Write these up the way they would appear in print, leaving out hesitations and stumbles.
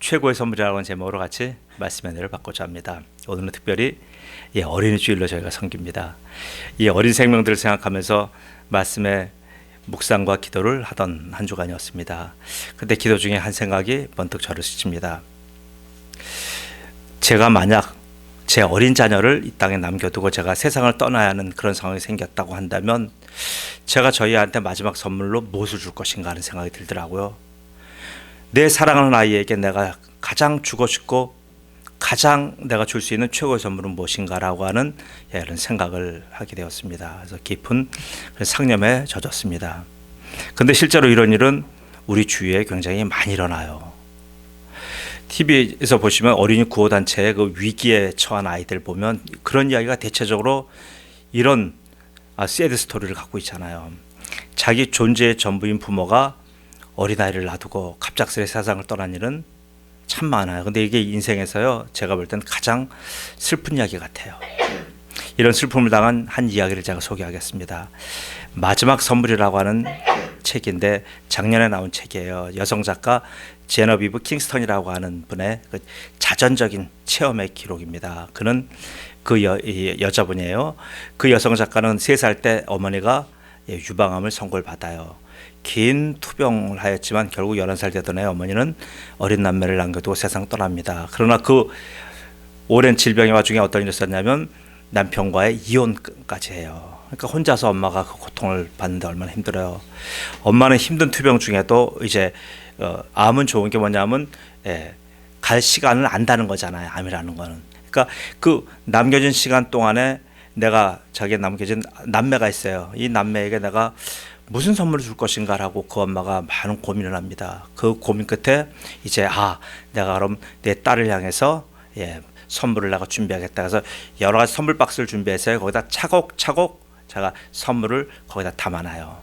최고의 선물이라고 하는 제목으로 같이 말씀의 은혜를 받고자 합니다. 오늘은 특별히 어린이 주일로 저희가 섬깁니다. 이 어린 생명들을 생각하면서 말씀의 묵상과 기도를 하던 한 주간이었습니다. 그때 기도 중에 한 생각이 번뜩 저를 스칩니다. 제가 만약 제 어린 자녀를 이 땅에 남겨두고 제가 세상을 떠나야 하는 그런 상황이 생겼다고 한다면 제가 저희한테 마지막 선물로 무엇을 줄 것인가 하는 생각이 들더라고요. 내 사랑하는 아이에게 내가 가장 주고 싶고 가장 내가 줄 수 있는 최고의 선물은 무엇인가라고 하는 이런 생각을 하게 되었습니다. 그래서 깊은 상념에 젖었습니다. 근데 실제로 이런 일은 우리 주위에 굉장히 많이 일어나요. TV에서 보시면 어린이 구호단체의 그 위기에 처한 아이들 보면 그런 이야기가 대체적으로 이런 새드 스토리를 갖고 있잖아요. 자기 존재의 전부인 부모가 어린아이를 놔두고 갑작스레 세상을 떠난 일은 참 많아요. 근데 이게 인생에서요, 제가 볼 땐 가장 슬픈 이야기 같아요. 이런 슬픔을 당한 한 이야기를 제가 소개하겠습니다. 마지막 선물이라고 하는 책인데 작년에 나온 책이에요. 여성 작가 제너비브 킹스턴이라고 하는 분의 그 자전적인 체험의 기록입니다. 그는 그 여자분이에요. 그 여성 작가는 3살 때 어머니가 유방암을 선고를 받아요. 긴 투병을 하였지만 결국 11살 되던 해 어머니는 어린 남매를 남겨두고 세상 떠납니다. 그러나 그 오랜 질병의 와중에 어떤 일이 있었냐면 남편과의 이혼까지 해요. 그러니까 혼자서 엄마가 그 고통을 받는데 얼마나 힘들어요. 엄마는 힘든 투병 중에도 이제 암은 좋은 게 뭐냐면 갈 시간을 안다는 거잖아요. 암이라는 거는. 그러니까 그 남겨진 시간 동안에 내가 자기에 남겨진 남매가 있어요. 이 남매에게 내가 무슨 선물을 줄 것인가라고 그 엄마가 많은 고민을 합니다. 그 고민 끝에 이제 내가 그럼 내 딸을 향해서 선물을 내가 준비하겠다. 그래서 여러 가지 선물 박스를 준비해서 거기다 차곡차곡 제가 선물을 거기다 담아놔요.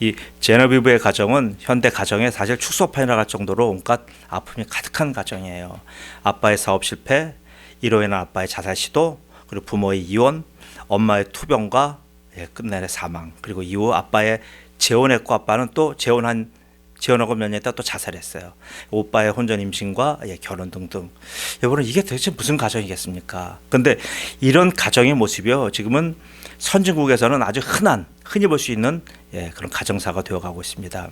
이 제너비브의 가정은 현대 가정의 사실 축소판이라 할 정도로 온갖 아픔이 가득한 가정이에요. 아빠의 사업 실패, 이로 인한 아빠의 자살 시도, 그리고 부모의 이혼, 엄마의 투병과 끝내내 사망, 그리고 이후 아빠의 재혼했고 아빠는 또 재혼하고 몇 년 있다 또 자살했어요. 오빠의 혼전 임신과 결혼 등등. 여러분, 이게 도대체 무슨 가정이겠습니까? 근데 이런 가정의 모습이요, 지금은 선진국에서는 아주 흔히 볼 수 있는 그런 가정사가 되어가고 있습니다.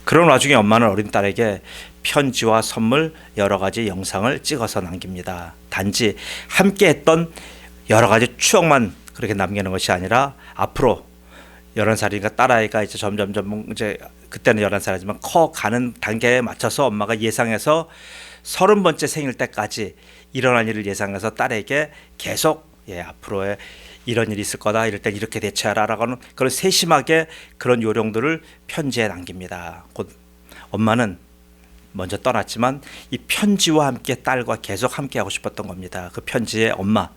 그런 와중에 엄마는 어린 딸에게 편지와 선물 여러 가지 영상을 찍어서 남깁니다. 단지 함께했던 여러 가지 추억만 그렇게 남기는 것이 아니라 앞으로 11살이니까 딸아이가 이제 점점 이제 그때는 11살이지만 커가는 단계에 맞춰서 엄마가 예상해서 30번째 생일 때까지 일어날 일을 예상해서 딸에게 계속 앞으로의 이런 일이 있을 거다, 이럴 땐 이렇게 대처하라라고 하는 그런 세심하게 그런 요령들을 편지에 남깁니다. 곧 엄마는 먼저 떠났지만 이 편지와 함께 딸과 계속 함께 하고 싶었던 겁니다. 그 편지에 엄마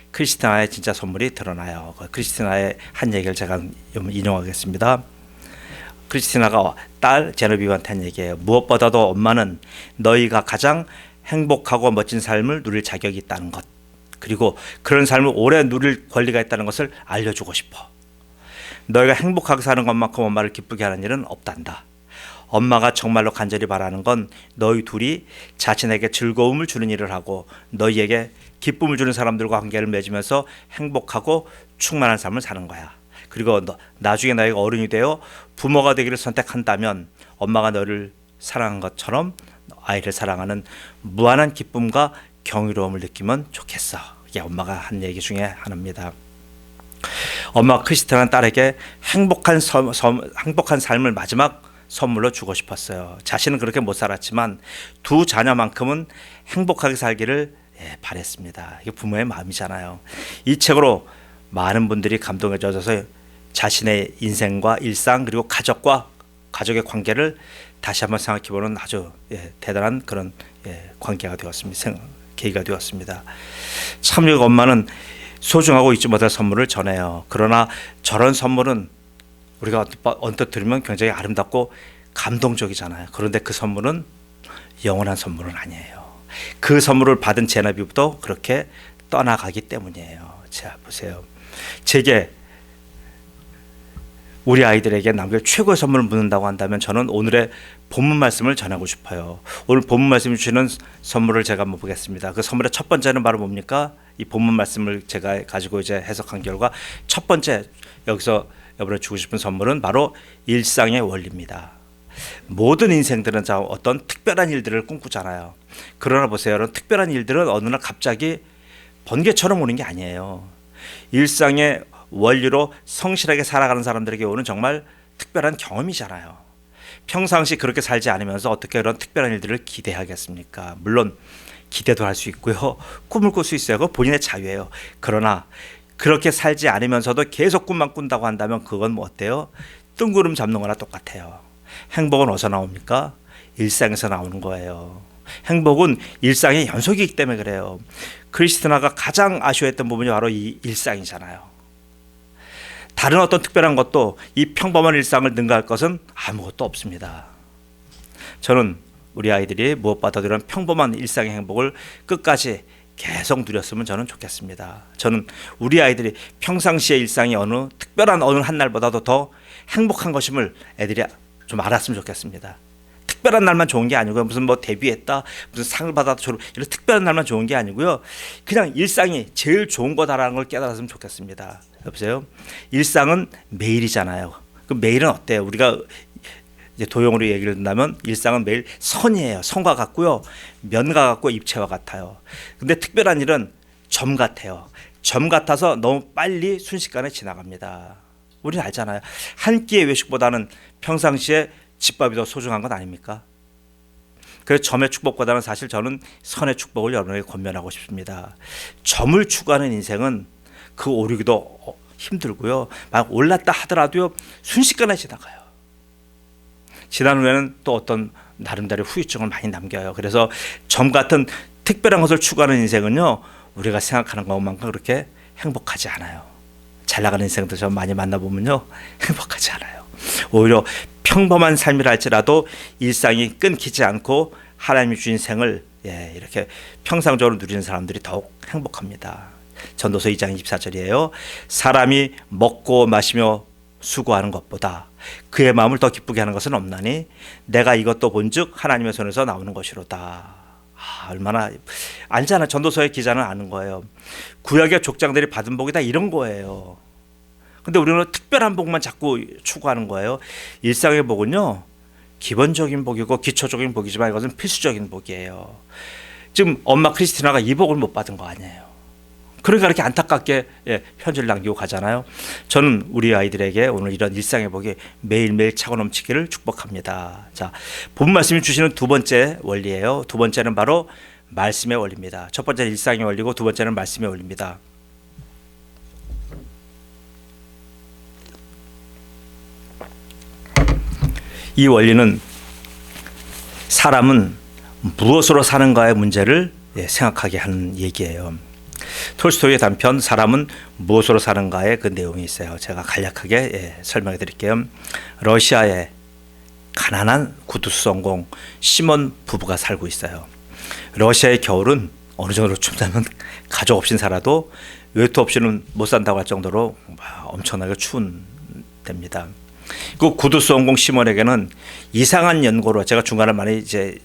크리스티나의 진짜 선물이 드러나요. 그 크리스티나의 한 얘기를 제가 인용하겠습니다. 크리스티나가 딸 제너비브한테 한 얘기예요. 무엇보다도 엄마는 너희가 가장 행복하고 멋진 삶을 누릴 자격이 있다는 것, 그리고 그런 삶을 오래 누릴 권리가 있다는 것을 알려주고 싶어. 너희가 행복하게 사는 것만큼 엄마를 기쁘게 하는 일은 없단다. 엄마가 정말로 간절히 바라는 건 너희 둘이 자신에게 즐거움을 주는 일을 하고 너희에게 기쁨을 주는 사람들과 관계를 맺으면서 행복하고 충만한 삶을 사는 거야. 그리고 나중에 너희가 어른이 되어 부모가 되기를 선택한다면 엄마가 너를 사랑한 것처럼 아이를 사랑하는 무한한 기쁨과 경이로움을 느끼면 좋겠어. 이게 엄마가 한 얘기 중에 하나입니다. 엄마 크리스티나는 딸에게 행복한 삶을 마지막 선물로 주고 싶었어요. 자신은 그렇게 못 살았지만 두 자녀만큼은 행복하게 살기를 바랬습니다. 이게 부모의 마음이잖아요. 이 책으로 많은 분들이 감동에 젖어서 자신의 인생과 일상 그리고 가족의 관계를 다시 한번 생각해보는 아주 대단한 그런 관계가 되었습니다. 계기가 되었습니다. 참 엄마는 소중하고 잊지 못할 선물을 전해요. 그러나 저런 선물은 우리가 언뜻 들으면 굉장히 아름답고 감동적이잖아요. 그런데 그 선물은 영원한 선물은 아니에요. 그 선물을 받은 제너비브도 그렇게 떠나가기 때문이에요. 자, 보세요. 제게 우리 아이들에게 남길 최고의 선물을 묻는다고 한다면 저는 오늘의 본문 말씀을 전하고 싶어요. 오늘 본문 말씀이 주시는 선물을 제가 한번 보겠습니다. 그 선물의 첫 번째는 바로 뭡니까? 이 본문 말씀을 제가 가지고 이제 해석한 결과 첫 번째 여기서 여러분을 주고 싶은 선물은 바로 일상의 원리입니다. 모든 인생들은 어떤 특별한 일들을 꿈꾸잖아요. 그러나 보세요. 여러분, 특별한 일들은 어느 날 갑자기 번개처럼 오는 게 아니에요. 일상의 원리로 성실하게 살아가는 사람들에게 오는 정말 특별한 경험이잖아요. 평상시 그렇게 살지 않으면서 어떻게 그런 특별한 일들을 기대하겠습니까? 물론 기대도 할 수 있고요. 꿈을 꿀 수 있어요. 그건 본인의 자유예요. 그러나 그렇게 살지 않으면서도 계속 꿈만 꾼다고 한다면 그건 뭐 어때요? 뜬구름 잡는 거나 똑같아요. 행복은 어디서 나옵니까? 일상에서 나오는 거예요. 행복은 일상의 연속이기 때문에 그래요. 크리스티나가 가장 아쉬워했던 부분이 바로 이 일상이잖아요. 다른 어떤 특별한 것도 이 평범한 일상을 능가할 것은 아무것도 없습니다. 저는 우리 아이들이 무엇보다도 이런 평범한 일상의 행복을 끝까지 계속 누렸으면 저는 좋겠습니다. 저는 우리 아이들이 평상시의 일상이 어느 특별한 어느 한 날보다도 더 행복한 것임을 애들이 좀 알았으면 좋겠습니다. 특별한 날만 좋은 게 아니고요. 무슨 뭐 데뷔했다, 무슨 상을 받았다, 이런 특별한 날만 좋은 게 아니고요. 그냥 일상이 제일 좋은 거다라는 걸 깨달았으면 좋겠습니다. 여보세요? 일상은 매일이잖아요. 그 매일은 어때요? 우리가 이제 도용으로 얘기를 한다면 일상은 매일 선이에요. 선과 같고요. 면과 같고 입체와 같아요. 근데 특별한 일은 점 같아요. 점 같아서 너무 빨리 순식간에 지나갑니다. 우리는 알잖아요. 한 끼의 외식보다는 평상시에 집밥이 더 소중한 건 아닙니까? 그래서 점의 축복보다는 사실 저는 선의 축복을 여러분에게 권면하고 싶습니다. 점을 추구하는 인생은 그 오르기도 힘들고요. 막 올랐다 하더라도 순식간에 지나가요. 지난 후에는 또 어떤 나름대로 후유증을 많이 남겨요. 그래서 점 같은 특별한 것을 추구하는 인생은요, 우리가 생각하는 것만큼 그렇게 행복하지 않아요. 잘 나가는 인생들 좀 많이 만나보면요, 행복하지 않아요. 오히려 평범한 삶이라 할지라도 일상이 끊기지 않고 하나님이 주신 생을 이렇게 평상적으로 누리는 사람들이 더욱 행복합니다. 전도서 2장 24절이에요. 사람이 먹고 마시며 수고하는 것보다 그의 마음을 더 기쁘게 하는 것은 없나니 내가 이것도 본즉 하나님의 손에서 나오는 것이로다. 얼마나 알잖아. 전도서의 기자는 아는 거예요. 구약의 족장들이 받은 복이 다 이런 거예요. 근데 우리는 특별한 복만 자꾸 추구하는 거예요. 일상의 복은요, 기본적인 복이고 기초적인 복이지만 이것은 필수적인 복이에요. 지금 엄마 크리스티나가 이 복을 못 받은 거 아니에요. 그러니까 이렇게 안타깝게 편지를 남기고 가잖아요. 저는 우리 아이들에게 오늘 이런 일상의 복이 매일매일 차고 넘치기를 축복합니다. 자, 본 말씀이 주시는 두 번째 원리예요. 두 번째는 바로 말씀의 원리입니다. 첫 번째는 일상의 원리고 두 번째는 말씀의 원리입니다. 이 원리는 사람은 무엇으로 사는가의 문제를 생각하게 하는 얘기예요. 톨스토이의 단편 사람은 무엇으로 사는가의 그 내용이 있어요. 제가 간략하게 설명해 드릴게요. 러시아에 가난한 구두수성공 시몬 부부가 살고 있어요. 러시아의 겨울은 어느 정도로 춥다면 가족 없인 살아도 외투 없이는 못 산다고 할 정도로 엄청나게 추운 때입니다. 그 구두수성공 시몬에게는 이상한 연고로, 제가 중간에 많이 이제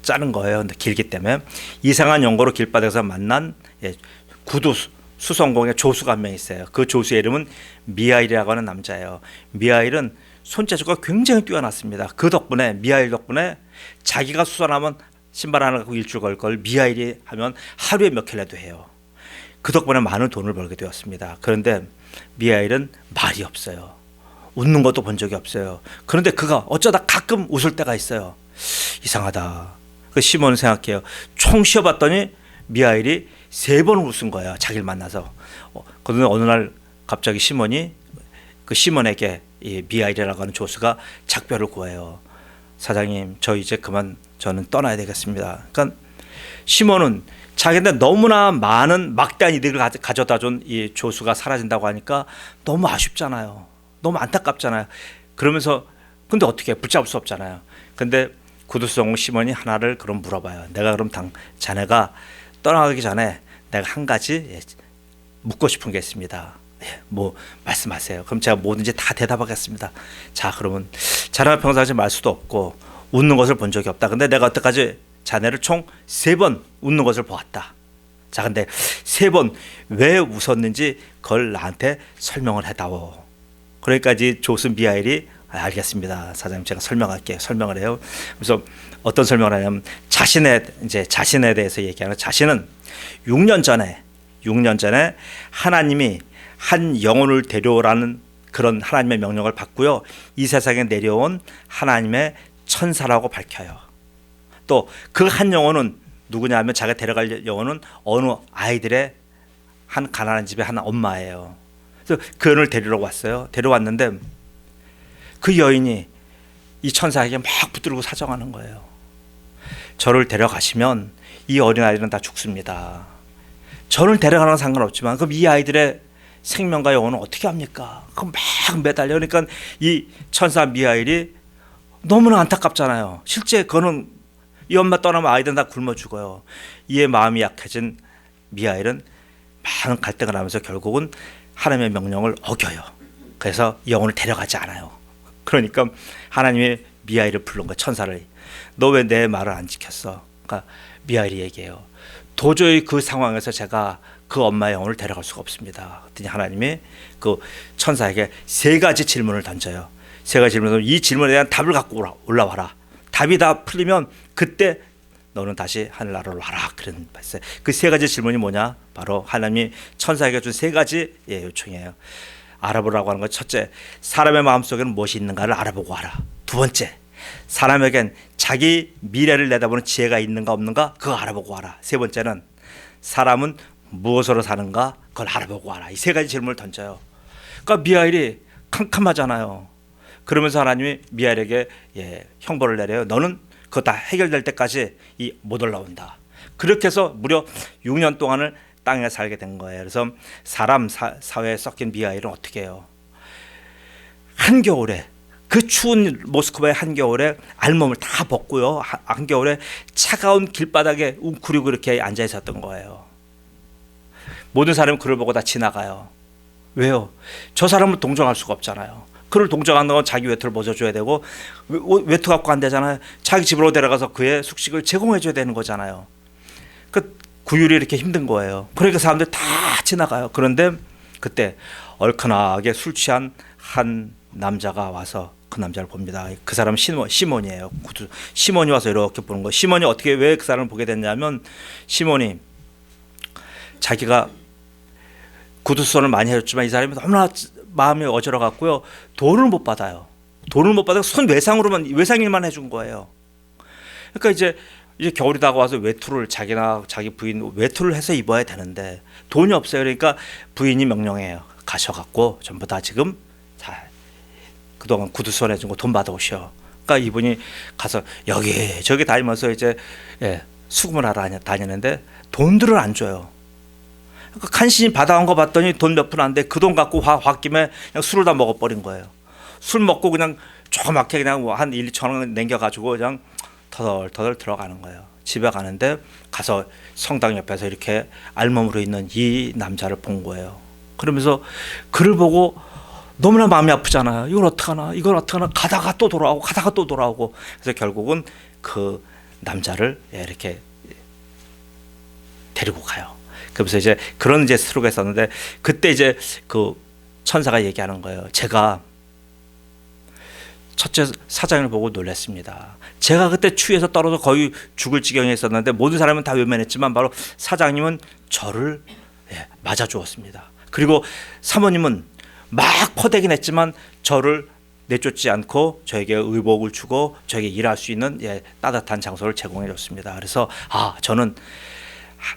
짜는 거예요. 근데 길기 때문에 이상한 연고로 길바닥에서 만난 구두 수성공의 조수가 한 명 있어요. 그 조수의 이름은 미하일이라고 하는 남자예요. 미하일은 손재주가 굉장히 뛰어났습니다. 그 덕분에, 미하일 덕분에 자기가 수선하면 신발 하나 갖고 일주일 걸 걸 미하일이 하면 하루에 몇 켤레도 해요. 그 덕분에 많은 돈을 벌게 되었습니다. 그런데 미하일은 말이 없어요. 웃는 것도 본 적이 없어요. 그런데 그가 어쩌다 가끔 웃을 때가 있어요. 이상하다. 그 시몬은 생각해요. 총 쉬어봤더니 미하일이 3번 웃은 거예요. 자기를 만나서. 그런데 어느 날 갑자기 시몬이 그 시몬에게 이 미하일이라고 하는 조수가 작별을 구해요. 사장님, 저 이제 그만 저는 떠나야 되겠습니다. 그러니까 시몬은 자기한테 너무나 많은 막대한 이득을 가져다 준 이 조수가 사라진다고 하니까 너무 아쉽잖아요. 너무 안타깝잖아요. 그러면서 근데 어떻게 붙잡을 수 없잖아요. 근데 구두성 시몬이 하나를 그럼 물어봐요. 내가 그럼 자네가 떠나가기 전에 내가 한 가지 묻고 싶은 게 있습니다. 뭐 말씀하세요. 그럼 제가 뭐든지 다 대답하겠습니다. 자, 그러면 자네가 평상시에 말 수도 없고 웃는 것을 본 적이 없다. 근데 내가 여태까지 자네를 총 3번 웃는 것을 보았다. 자, 근데 3번 왜 웃었는지 그걸 나한테 설명을 해다오. 그러니까 이 조스 미하일이 알겠습니다, 사장님, 제가 설명할게요. 설명을 해요. 그래서 어떤 설명을 하냐면 자신에 대해서 얘기하는, 자신은 6년 전에 하나님이 한 영혼을 데려오라는 그런 하나님의 명령을 받고요, 이 세상에 내려온 하나님의 천사라고 밝혀요. 또 그 한 영혼은 누구냐 하면, 자기가 데려갈 영혼은 어느 아이들의 한 가난한 집의 한 엄마예요. 그래서 그 여인을 데리러 왔어요. 데려왔는데 그 여인이 이 천사에게 막 붙들고 사정하는 거예요. 저를 데려가시면 이 어린아이들은 다 죽습니다. 저를 데려가는 건 상관없지만 그럼 이 아이들의 생명과 영혼은 어떻게 합니까? 그럼 막 매달려. 그러니까 이 천사 미하일이 너무나 안타깝잖아요. 실제 그거는 이 엄마 떠나면 아이들은 다 굶어 죽어요. 이에 마음이 약해진 미하일은 많은 갈등을 하면서 결국은 하나님의 명령을 어겨요. 그래서 영혼을 데려가지 않아요. 그러니까 하나님이 미하일을 부른 거예요. 천사를. 너 왜 내 말을 안 지켰어? 그러니까 미하일이 얘기해요. 도저히 그 상황에서 제가 그 엄마의 영혼을 데려갈 수가 없습니다. 그랬더니 하나님이 그 천사에게 3가지 질문을 던져요. 3가지 질문을, 이 질문에 대한 답을 갖고 올라와라. 답이 다 풀리면 그때 너는 다시 하늘나라로 와라. 그런 말씀. 그 3가지 질문이 뭐냐? 바로 하나님이 천사에게 준 3가지 요청이에요. 알아보라고 하는 것. 첫째, 사람의 마음속에는 무엇이 있는가를 알아보고 와라. 2번째, 사람에겐 자기 미래를 내다보는 지혜가 있는가 없는가 그거 알아보고 와라. 3번째는 사람은 무엇으로 사는가 그걸 알아보고 와라. 이 3가지 질문을 던져요. 그러니까 미하일이 캄캄하잖아요. 그러면서 하나님이 미하일에게 형벌을 내려요. 너는 그거 다 해결될 때까지 못 올라온다. 그렇게 해서 무려 6년 동안을 땅에 살게 된 거예요. 그래서 사람 사회에 섞인 미하일은 어떻게 해요? 한겨울에, 그 추운 모스크바의 한겨울에 알몸을 다 벗고요, 한겨울에 차가운 길바닥에 웅크리고 이렇게 앉아 있었던 거예요. 모든 사람이 그를 보고 다 지나가요. 왜요? 저 사람을 동정할 수가 없잖아요. 그를 동정하는 건 자기 외투를 벗어줘야 되고, 외투 갖고 안 되잖아요. 자기 집으로 데려가서 그의 숙식을 제공해줘야 되는 거잖아요. 그 구휼이 이렇게 힘든 거예요. 그러니까 사람들 다 지나가요. 그런데 그때 얼큰하게 술 취한 한 남자가 와서 그 남자를 봅니다. 그 사람은 시몬이에요. 시몬이 와서 이렇게 보는 거예요. 시몬이 어떻게, 왜 그 사람을 보게 됐냐면, 시몬이 자기가 구두손을 많이 해줬지만 이 사람이 너무나 마음이 어지러 갖고요, 돈을 못 받아요. 돈을 못 받아서 손 외상일만 해준 거예요. 그러니까 이제 겨울이 다가와서 외투를, 자기나 자기 부인 외투를 해서 입어야 되는데 돈이 없어요. 그러니까 부인이 명령해요. 가셔갖고 전부 다 지금 그동안 구두손 해준 거 돈 받아오셔. 그러니까 이분이 가서 여기저기 다니면서 이제 수금을 하러 다니는데 돈들을 안 줘요. 그러니까 간신히 받아온 거 봤더니 돈 몇 푼 안 돼. 그 돈 갖고 홧김에 그냥 술을 다 먹어버린 거예요. 술 먹고 그냥 조그맣게 그냥 한 1, 2천 원 남겨가지고 그냥 터덜터덜 들어가는 거예요. 집에 가는데 가서 성당 옆에서 이렇게 알몸으로 있는 이 남자를 본 거예요. 그러면서 그를 보고 너무나 마음이 아프잖아요. 이걸 어떡하나 가다가 또 돌아오고 그래서 결국은 그 남자를 이렇게 데리고 가요. 그래서 이제 그런 스토리가 있었는데, 그때 이제 그 천사가 얘기하는 거예요. 제가 첫째 사장을 보고 놀랐습니다. 제가 그때 추위에서 떨어져 거의 죽을 지경에 있었는데 모든 사람은 다 외면했지만 바로 사장님은 저를 맞아 주었습니다. 그리고 사모님은 막 퍼대긴 했지만 저를 내쫓지 않고 저에게 의복을 주고 저에게 일할 수 있는 따뜻한 장소를 제공해 줬습니다. 그래서 저는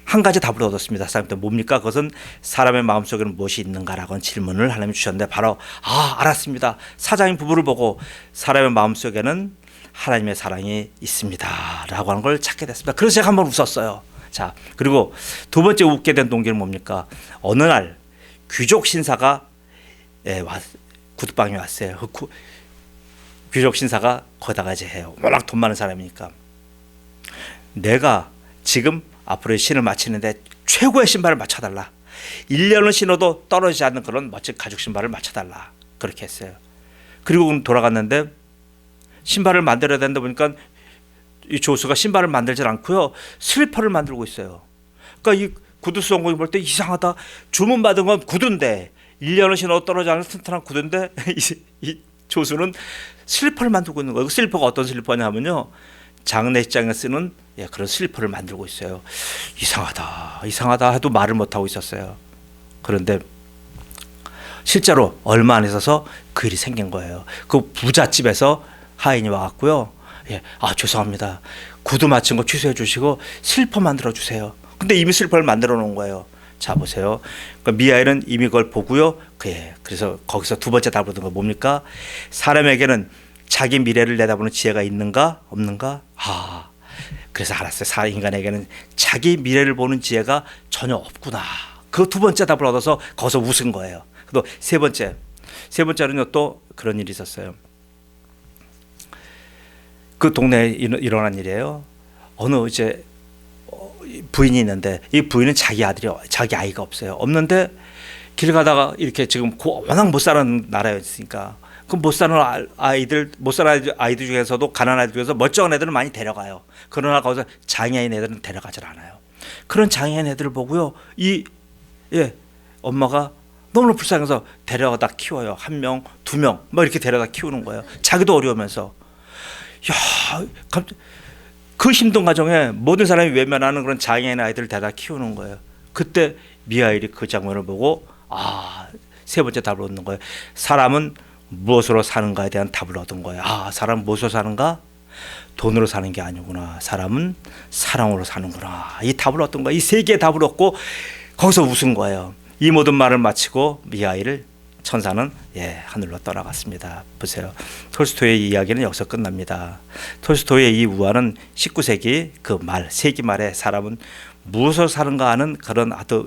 한 가지 답을 얻었습니다. 사장님한테. 뭡니까? 그것은 사람의 마음속에는 무엇이 있는가라고 하는 질문을 하나님이 주셨는데, 바로 알았습니다. 사장님 부부를 보고 사람의 마음속에는 하나님의 사랑이 있습니다 라고 하는 걸 찾게 됐습니다. 그래서 제가 한번 웃었어요. 자, 그리고 2번째 웃게 된 동기는 뭡니까? 어느 날 귀족 신사가 구두방에 왔어요. 귀족 신사가 거기다가 이제 해요. 워낙 돈 많은 사람이니까, 내가 지금 앞으로 신을 마치는데 최고의 신발을 맞춰달라. 1년을 신어도 떨어지지 않는 그런 멋진 가죽 신발을 맞춰달라. 그렇게 했어요. 그리고 돌아갔는데 신발을 만들어야 된다 보니까 이 조수가 신발을 만들질 않고요, 슬리퍼를 만들고 있어요. 그러니까 이 구두 수송공이 볼 때 이상하다. 주문받은 건 구두인데, 1년을 신어도 떨어지지 않는 튼튼한 구두인데 이 조수는 슬리퍼를 만들고 있는 거예요. 그 슬리퍼가 어떤 슬리퍼냐면요, 장례식장에 쓰는 그런 슬리퍼를 만들고 있어요. 이상하다 해도 말을 못하고 있었어요. 그런데 실제로 얼마 안 있어서 그 일이 생긴 거예요. 그 부잣집에서 하인이 와갖고요, 죄송합니다, 구두 맞춘 거 취소해 주시고 슬리퍼 만들어 주세요. 근데 이미 슬리퍼를 만들어 놓은 거예요. 자 보세요. 그러니까 미하엘은 이미 그걸 보고요, 그래서 거기서 두 번째 답을 얻은 거 뭡니까? 사람에게는 자기 미래를 내다보는 지혜가 있는가 없는가? 그래서 알았어요. 인간에게는 자기 미래를 보는 지혜가 전혀 없구나. 그 두 번째 답을 얻어서 거기서 웃은 거예요. 또 세 번째는요, 또 그런 일이 있었어요. 그 동네에 일어난 일이에요. 어느 이제 부인이 있는데, 이 부인은 자기 아이가 없어요. 없는데 길 가다가 이렇게 지금 워낙 못 사는 나라였으니까 그 못 사는 아이들 중에서도, 가난한 아이들 중에서 멀쩡한 애들은 많이 데려가요. 그러나 거기서 장애인 애들은 데려가질 않아요. 그런 장애인 애들을 보고요, 엄마가 너무나 불쌍해서 데려다 키워요. 1명, 2명 뭐 이렇게 데려다 키우는 거예요. 자기도 어려우면서. 그 힘든 가정에 모든 사람이 외면하는 그런 장애인 아이들을 데려다 키우는 거예요. 그때 미하엘이 그 장면을 보고 세 번째 답을 얻는 거예요. 사람은 무엇으로 사는가에 대한 답을 얻은 거예요. 사람은 무엇으로 사는가? 돈으로 사는 게 아니구나. 사람은 사랑으로 사는구나. 이 답을 얻은 거예요. 이 세 개의 답을 얻고 거기서 웃은 거예요. 이 모든 말을 마치고 미하엘을 천사는 하늘로 떠나갔습니다. 보세요. 톨스토이의 이야기는 여기서 끝납니다. 톨스토이의 이 우화는 19세기 그 세기 말에 사람은 무엇으로 사는가 하는 그런 아주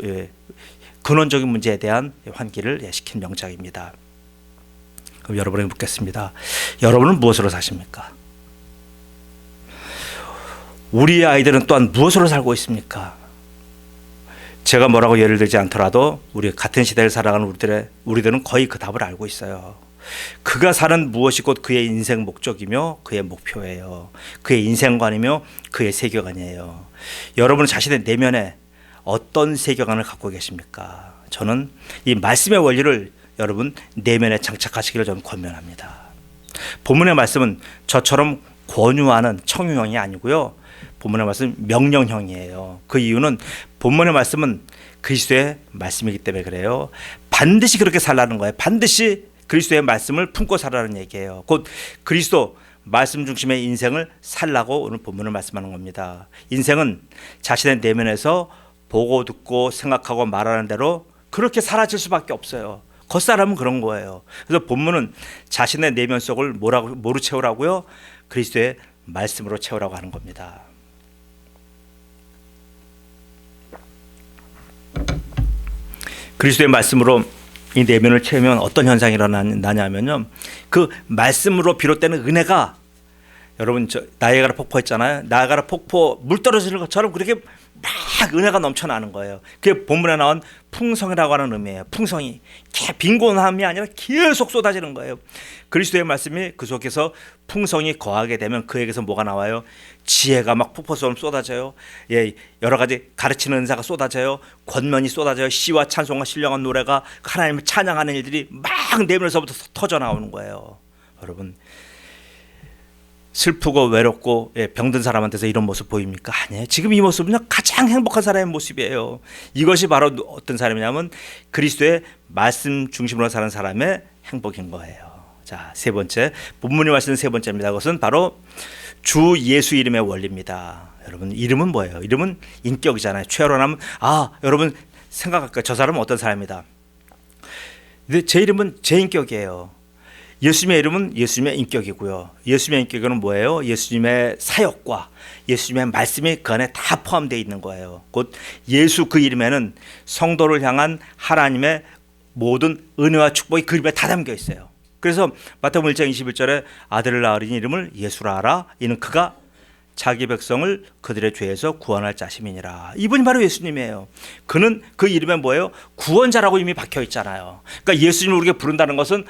근원적인 문제에 대한 환기를 시킨 명작입니다. 그럼 여러분에게 묻겠습니다. 여러분은 무엇으로 사십니까? 우리의 아이들은 또한 무엇으로 살고 있습니까? 제가 뭐라고 예를 들지 않더라도 우리 같은 시대를 살아가는 우리들은 거의 그 답을 알고 있어요. 그가 사는 무엇이 곧 그의 인생 목적이며 그의 목표예요. 그의 인생관이며 그의 세계관이에요. 여러분은 자신의 내면에 어떤 세계관을 갖고 계십니까? 저는 이 말씀의 원리를 여러분 내면에 장착하시기를 저는 권면합니다. 본문의 말씀은 저처럼 권유하는 청유형이 아니고요, 본문의 말씀은 명령형이에요. 그 이유는 본문의 말씀은 그리스도의 말씀이기 때문에 그래요. 반드시 그렇게 살라는 거예요. 반드시 그리스도의 말씀을 품고 살라는 얘기예요. 곧 그리스도 말씀 중심의 인생을 살라고 오늘 본문을 말씀하는 겁니다. 인생은 자신의 내면에서 보고 듣고 생각하고 말하는 대로 그렇게 사라질 수밖에 없어요. 겉사람은 그런 거예요. 그래서 본문은 자신의 내면 속을 뭐로 채우라고요? 그리스도의 말씀으로 채우라고 하는 겁니다. 그리스도의 말씀으로 이 내면을 채우면 어떤 현상이 일어나냐면요, 그 말씀으로 비롯되는 은혜가, 여러분 나이아가라 폭포 했잖아요. 나이아가라 폭포 물 떨어지는 것처럼 그렇게 막 은혜가 넘쳐나는 거예요. 그게 본문에 나온 풍성이라고 하는 의미예요. 풍성이 빈곤함이 아니라 계속 쏟아지는 거예요. 그리스도의 말씀이 그 속에서 풍성이 거하게 되면 그에게서 뭐가 나와요? 지혜가 막 폭포처럼 쏟아져요. 여러 가지 가르치는 은사가 쏟아져요. 권면이 쏟아져요. 시와 찬송과 신령한 노래가 하나님을 찬양하는 일들이 막 내면에서부터 터져 나오는 거예요. 여러분, 슬프고 외롭고 병든 사람한테서 이런 모습 보입니까? 아니에요. 지금 이 모습은 가장 행복한 사람의 모습이에요. 이것이 바로 어떤 사람이냐면 그리스도의 말씀 중심으로 사는 사람의 행복인 거예요. 자, 세 번째, 본문이 말씀은 세 번째입니다. 그것은 바로 주 예수 이름의 원리입니다. 여러분, 이름은 뭐예요? 이름은 인격이잖아요. 최후로 남은, 여러분 생각할 거예요. 저 사람은 어떤 사람이다. 근데 제 이름은 제 인격이에요. 예수님의 이름은 예수님의 인격이고요. 예수님의 인격은 뭐예요? 예수님의 사역과 예수님의 말씀이 그 안에 다 포함되어 있는 거예요. 곧 예수 그 이름에는 성도를 향한 하나님의 모든 은혜와 축복이 그 이름에 다 담겨 있어요. 그래서 마태복음 1장 21절에 아들을 낳으리니 이름을 예수라 하라. 이는 그가 자기 백성을 그들의 죄에서 구원할 자심이니라. 이분이 바로 예수님이에요. 그는 그 이름에 뭐예요? 구원자라고 이미 박혀 있잖아요. 그러니까 예수님을 우리가 부른다는 것은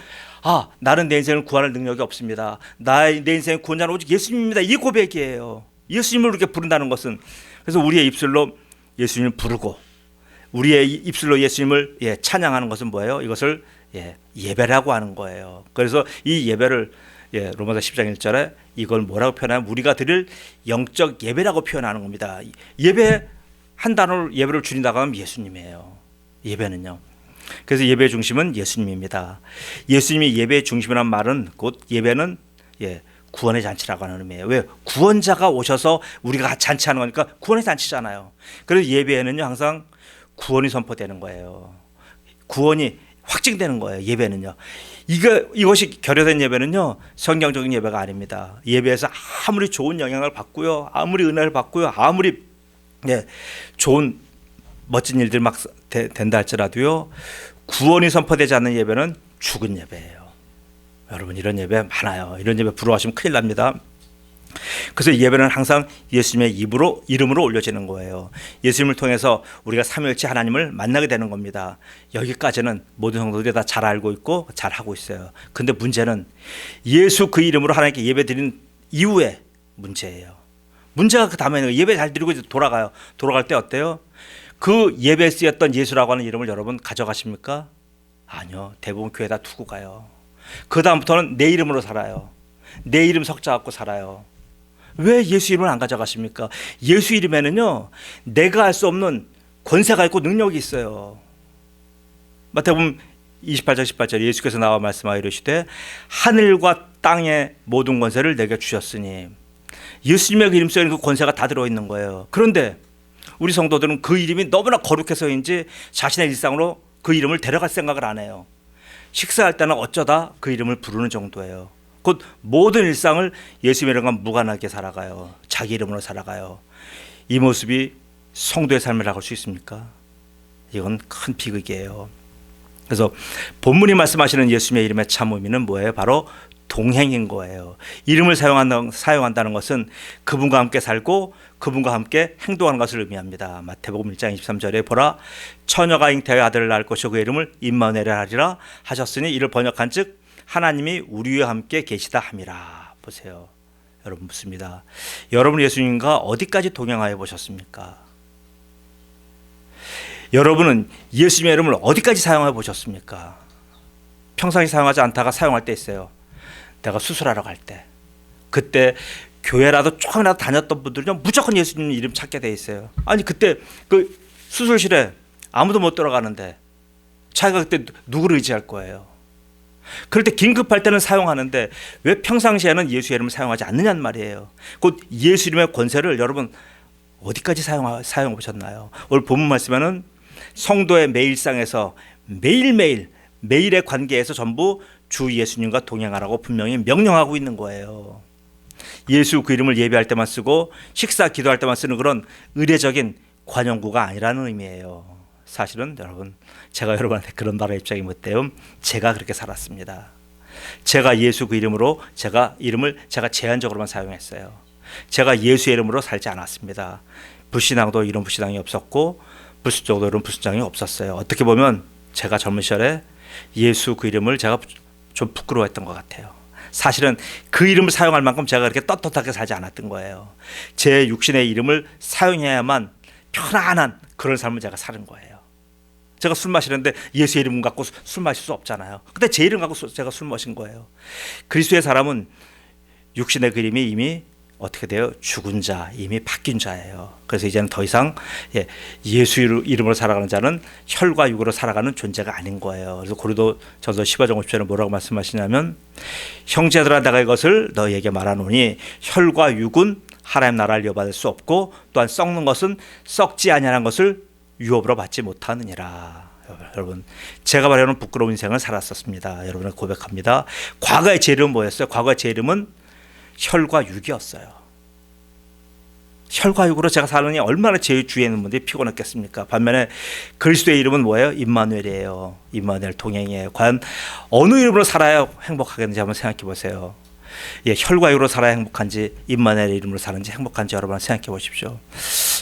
나는 내 인생을 구원할 능력이 없습니다. 내 인생의 구원자는 오직 예수님입니다. 이 고백이에요. 예수님을 우리가 부른다는 것은. 그래서 우리의 입술로 예수님을 부르고 우리의 입술로 예수님을 찬양하는 것은 뭐예요? 이것을 예배라고 하는 거예요. 그래서 이 예배를 로마서 10장 1절에 이걸 뭐라고 표현하면 우리가 드릴 영적 예배라고 표현하는 겁니다. 예배 한 단어로 예배를 줄인다고 하면 예수님이에요. 예배는요. 그래서 예배의 중심은 예수님입니다. 예수님이 예배의 중심이란 말은 곧 예배는 구원의 잔치라고 하는 의미예요. 왜? 구원자가 오셔서 우리가 잔치하는 거니까 구원의 잔치잖아요. 그래서 예배에는요 항상 구원이 선포되는 거예요. 구원이 확증되는 거예요. 예배는요. 이것이 결여된 예배는요 성경적인 예배가 아닙니다. 예배에서 아무리 좋은 영향을 받고요, 아무리 은혜를 받고요, 아무리 좋은 멋진 일들 막 된다 할지라도요 구원이 선포되지 않는 예배는 죽은 예배예요. 여러분 이런 예배 많아요. 이런 예배 부러워하시면 큰일 납니다. 그래서 예배는 항상 예수님의 이름으로 올려지는 거예요. 예수님을 통해서 우리가 삼위일체 하나님을 만나게 되는 겁니다. 여기까지는 모든 성도들이 다 잘 알고 있고 잘 하고 있어요. 근데 문제는 예수 그 이름으로 하나님께 예배 드린 이후에 문제예요. 문제가 그 다음에 예배 잘 드리고 돌아가요. 돌아갈 때 어때요? 그 예배에 쓰였던 예수라고 하는 이름을 여러분 가져가십니까? 아니요. 대부분 교회에다 두고 가요. 그 다음부터는 내 이름으로 살아요. 내 이름 석자 갖고 살아요. 왜 예수 이름을 안 가져가십니까? 예수 이름에는요 내가 알 수 없는 권세가 있고 능력이 있어요. 마태복음 28장 18절 예수께서 나와 말씀하여 이르시되 하늘과 땅의 모든 권세를 내게 주셨으니 예수님의 그 이름 속에는 그 권세가 다 들어있는 거예요. 그런데 우리 성도들은 그 이름이 너무나 거룩해서인지 자신의 일상으로 그 이름을 데려갈 생각을 안 해요. 식사할 때는 어쩌다 그 이름을 부르는 정도예요. 곧 모든 일상을 예수님의 이름과 무관하게 살아가요. 자기 이름으로 살아가요. 이 모습이 성도의 삶이라고 할 수 있습니까? 이건 큰 비극이에요. 그래서 본문이 말씀하시는 예수님의 이름의 참 의미는 뭐예요? 바로 동행인 거예요. 이름을 사용한다는 것은 그분과 함께 살고 그분과 함께 행동하는 것을 의미합니다. 마태복음 1장 23절에 보라 처녀가 잉태하여 아들을 낳을 것이요 그 이름을 임마누엘이라 하리라 하셨으니 이를 번역한즉 하나님이 우리와 함께 계시다 함이라. 보세요. 여러분 묻습니다. 여러분 예수님과 어디까지 동행하여 보셨습니까? 여러분은 예수님의 이름을 어디까지 사용해 보셨습니까? 평상시 사용하지 않다가 사용할 때 있어요. 내가 수술하러 갈 때. 그때 교회라도 조금이라도 다녔던 분들은 무조건 예수님 이름 찾게 돼 있어요. 아니 그때 그 수술실에 아무도 못 들어가는데 자기가 그때 누구를 의지할 거예요? 그럴 때 긴급할 때는 사용하는데 왜 평상시에는 예수 이름을 사용하지 않느냐는 말이에요. 곧 예수 이름의 권세를 여러분 어디까지 사용해 보셨나요? 오늘 본문 말씀에는 성도의 매일상에서 매일의 관계에서 전부 주 예수님과 동행하라고 분명히 명령하고 있는 거예요. 예수 그 이름을 예배할 때만 쓰고 식사 기도할 때만 쓰는 그런 의례적인 관용구가 아니라는 의미예요. 사실은 여러분 제가 여러분한테 그런 말할 입장이 못 돼요. 제가 그렇게 살았습니다. 제가 예수 그 이름으로 이름을 제한적으로만 사용했어요. 제가 예수의 이름으로 살지 않았습니다. 불신앙도 이런 불신앙이 없었고 불순종도 이런 불순종이 없었어요. 어떻게 보면 제가 젊은 시절에 예수 그 이름을 제가 좀 부끄러워했던 것 같아요. 사실은 그 이름을 사용할 만큼 제가 그렇게 떳떳하게 살지 않았던 거예요. 제 육신의 이름을 사용해야만 편안한 그런 삶을 제가 사는 거예요. 제가 술 마시는데 예수의 이름 갖고 술 마실 수 없잖아요. 근데 제 이름 갖고 제가 술 마신 거예요. 그리스도의 사람은 육신의 그림이 이미 어떻게 돼요? 죽은 자, 이미 바뀐 자예요. 그래서 이제는 더 이상 예수 이름으로 살아가는 자는 혈과 육으로 살아가는 존재가 아닌 거예요. 그래서 고린도전서 15장 50절에 뭐라고 말씀하시냐면 형제들아 내가 이것을 너희에게 말하노니 혈과 육은 하나님 나라를 이어받을 수 없고 또한 썩는 것은 썩지 아니하는 것을 유업으로 받지 못하느니라. 여러분 제가 말하는 부끄러운 인생을 살았었습니다. 여러분을 고백합니다. 과거의 제 이름은 뭐였어요? 과거의 제 이름은 혈과 육이었어요. 혈과 육으로 제가 사느니 얼마나 제 주위에 있는 분들이 피곤했겠습니까? 반면에 그리스도의 이름은 뭐예요? 임마누엘이에요. 임마누엘 동행이에요. 과연 어느 이름으로 살아야 행복하겠는지 한번 생각해 보세요. 예, 혈과 육으로 살아야 행복한지 임마누엘의 이름으로 사는지 행복한지 여러분 생각해 보십시오.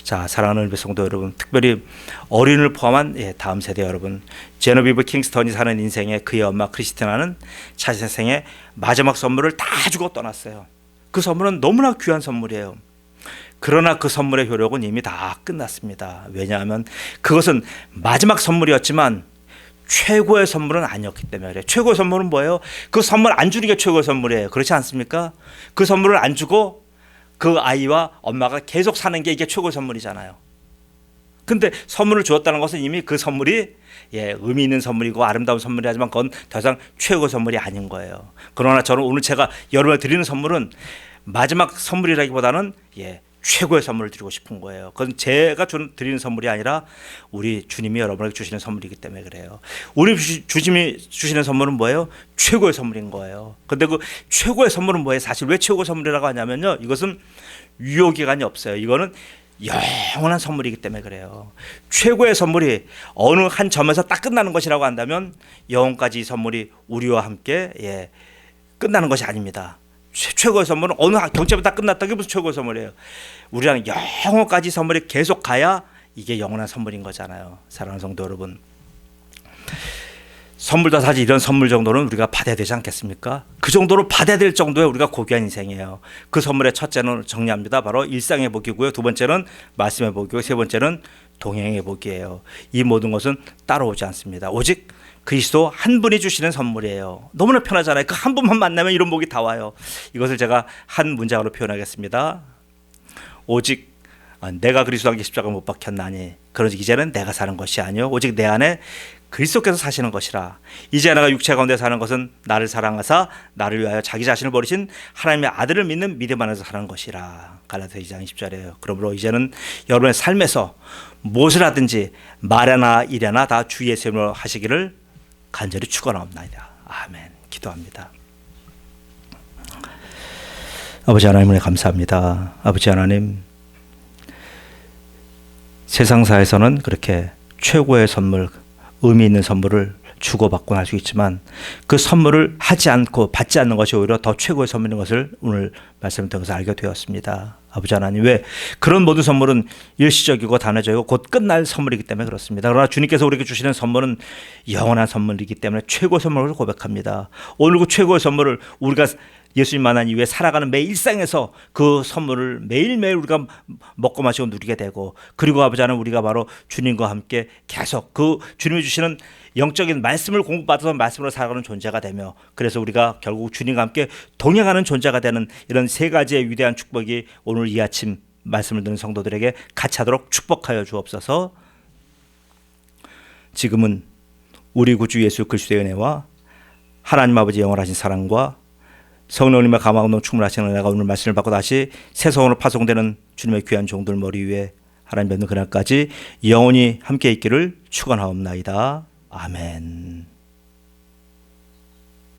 자, 사랑하는 일베 성도 여러분, 특별히 어린이를 포함한 다음 세대 여러분, 제노비브 킹스턴이 사는 인생에 그의 엄마 크리스티나는 자신의 생의 마지막 선물을 다 주고 떠났어요. 그 선물은 너무나 귀한 선물이에요. 그러나 그 선물의 효력은 이미 다 끝났습니다. 왜냐하면 그것은 마지막 선물이었지만 최고의 선물은 아니었기 때문에 그래요. 최고의 선물은 뭐예요? 그 선물 안 주는 게 최고의 선물이에요. 그렇지 않습니까? 그 선물을 안 주고 그 아이와 엄마가 계속 사는 게 이게 최고의 선물이잖아요. 근데 선물을 주었다는 것은 이미 그 선물이 의미 있는 선물이고 아름다운 선물이지만 그건 더 이상 최고의 선물이 아닌 거예요. 그러나 저는 오늘 제가 여러분에게 드리는 선물은 마지막 선물이라기보다는 최고의 선물을 드리고 싶은 거예요. 그건 제가 드리는 선물이 아니라 우리 주님이 여러분에게 주시는 선물이기 때문에 그래요. 우리 주님이 주시는 선물은 뭐예요? 최고의 선물인 거예요. 근데 그 최고의 선물은 뭐예요? 사실 왜 최고의 선물이라고 하냐면요, 이것은 유효기간이 없어요. 이거는 영원한 선물이기 때문에 그래요. 최고의 선물이 어느 한 점에서 딱 끝나는 것이라고 한다면 영원까지 이 선물이 우리와 함께 끝나는 것이 아닙니다. 최고의 선물은 어느 경제부터 다 끝났다. 그게 무슨 최고의 선물이에요? 우리랑 영원까지 선물이 계속 가야 이게 영원한 선물인 거잖아요. 사랑하는 성도 여러분, 선물도 사실 이런 선물 정도는 우리가 받아야 되지 않겠습니까? 그 정도로 받아야 될 정도의 우리가 고귀한 인생이에요. 그 선물의 첫째는 정리합니다. 바로 일상의 복이고요. 두 번째는 말씀의 복이고, 세 번째는 동행의 복이에요. 이 모든 것은 따라오지 않습니다. 오직 그리스도 한 분이 주시는 선물이에요. 너무나 편하잖아요. 그 한 분만 만나면 이런 복이 다 와요. 이것을 제가 한 문장으로 표현하겠습니다. 오직 내가 그리스도와 함께 십자가 못 박혔나니 그러지 이제는 내가 사는 것이 아니요 오직 내 안에 그리스도께서 사시는 것이라. 이제 내가 육체 가운데 사는 것은 나를 사랑하사 나를 위하여 자기 자신을 버리신 하나님의 아들을 믿는 믿음 안에서 사는 것이라. 갈라디아 2장 10절이에요. 그러므로 이제는 여러분의 삶에서 무엇을 하든지 말이나 일이나 다 주 예수의 이름으로 하시기를 간절히 축원하옵나이다. 아멘. 기도합니다. 아버지 하나님을 감사합니다. 아버지 하나님, 세상사에서는 그렇게 최고의 선물, 의미 있는 선물을 주고받고 할 수 있지만 그 선물을 하지 않고 받지 않는 것이 오히려 더 최고의 선물인 것을 오늘 말씀을 통해서 알게 되었습니다. 아버지 하나님, 왜 그런 모든 선물은 일시적이고 단회적이고 곧 끝날 선물이기 때문에 그렇습니다. 그러나 주님께서 우리에게 주시는 선물은 영원한 선물이기 때문에 최고의 선물을 고백합니다. 오늘 그 최고의 선물을 우리가 예수님 만난 이후에 살아가는 매 일상에서 그 선물을 매일매일 우리가 먹고 마시고 누리게 되고, 그리고 아버지 하나님, 우리가 바로 주님과 함께 계속 그 주님이 주시는 영적인 말씀을 공부받아서 말씀으로 살아가는 존재가 되며, 그래서 우리가 결국 주님과 함께 동행하는 존재가 되는 이런 세 가지의 위대한 축복이 오늘 이 아침 말씀을 듣는 성도들에게 같이 하도록 축복하여 주옵소서. 지금은 우리 구주 예수 그리스도의 은혜와 하나님 아버지 영원하신 사랑과 성령님의 감화감동 충만하시는 은혜가 오늘 말씀을 받고 다시 새 성으로 파송되는 주님의 귀한 종들 머리 위에 하나님 뵙는 그날까지 영원히 함께 있기를 축원하옵나이다. 아멘.